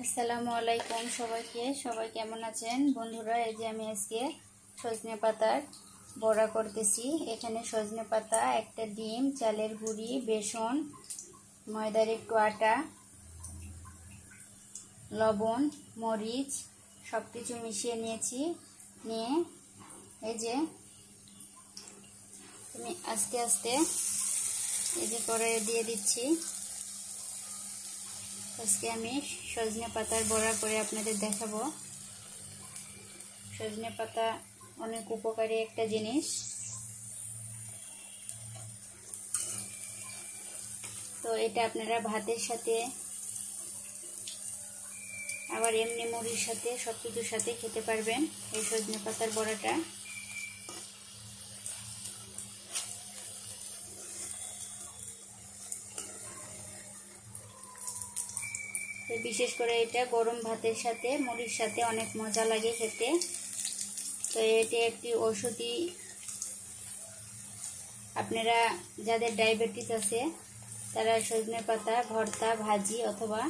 আসসালামু আলাইকুম সবাই কেমন আছেন বন্ধুরা। এই যে আমি আজকে সজনে পাতার বড়া করতেছি। এখানে সজনে পাতা, একটা ডিম, চালের গুঁড়ি, বেসন, ময়দার একটু আটা, লবণ, মরিচ সবকিছু মিশিয়ে নিয়েছি। নিয়ে এই যে আমি আস্তে আস্তে এই যে কড়াইয়ে দিয়ে দিচ্ছি। আজকে আমি সজনে পাতার বড়া করে আপনাদের দেখাবো। সজনে পাতা অনেক উপকারী একটা জিনিস। তো এটা আপনারা ভাতের সাথে, আবার এমনি মুড়ির সাথে, সবকিছুর সাথে খেতে পারবেন এই সজনে পাতার বড়াটা। বিশেষ করে এটা গরম ভাতের সাথে, মুড়ির সাথে অনেক মজা লাগে খেতে। তো এটি একটি ঔষধি। আপনারা যাদের ডায়াবেটিস আছে তারা সজনে পাতা ভর্তা, ভাজি অথবা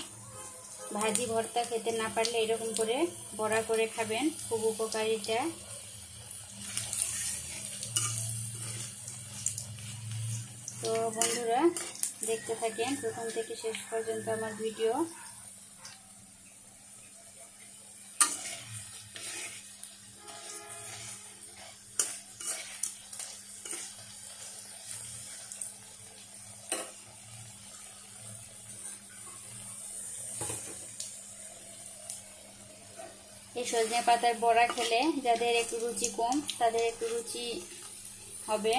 ভাজি ভর্তা খেতে না পারলে এরকম করে বড়া করে খাবেন, খুব উপকারী এটা। তো বন্ধুরা দেখতে থাকেন প্রথম থেকে শেষ পর্যন্ত আমার ভিডিও। এই সজনে পাতার বড়া খেলে যাদের একটু রুচি কম তাদের একটু রুচি হবে।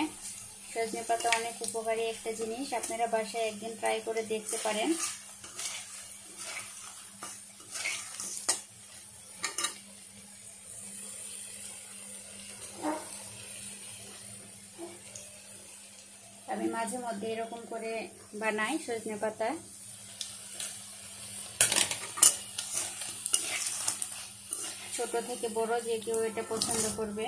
সজনে পাতা অনেক উপকারী একটা জিনিস, আপনারা বাসায় একদিন ট্রাই করে দেখতে পারেন। আমি মাঝে মধ্যে এরকম করে বানাই সজনে পাতা। ছোট থেকে বড় যে কেউ এটা পছন্দ করবে।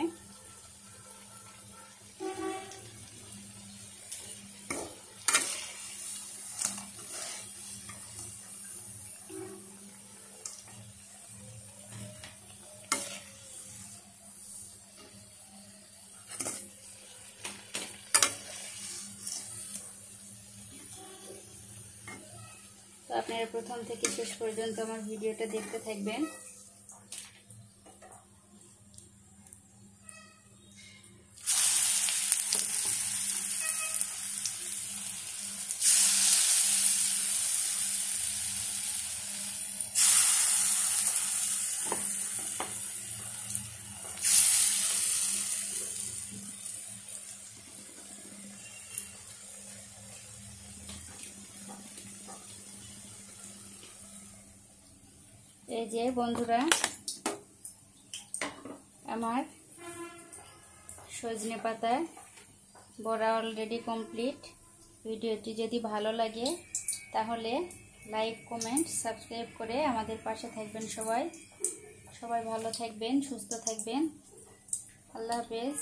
তো আপনারা প্রথম থেকে শেষ পর্যন্ত আমার ভিডিওটা দেখতে থাকবেন। এই যে বন্ধুরা আমার সজনে পাতার বড়া অলরেডি কমপ্লিট। ভিডিওটি যদি ভালো লাগে তাহলে লাইক, কমেন্ট, সাবস্ক্রাইব করে আমাদের পাশে থাকবেন। সবাই ভালো থাকবেন, সুস্থ থাকবেন। আল্লাহ হাফেজ।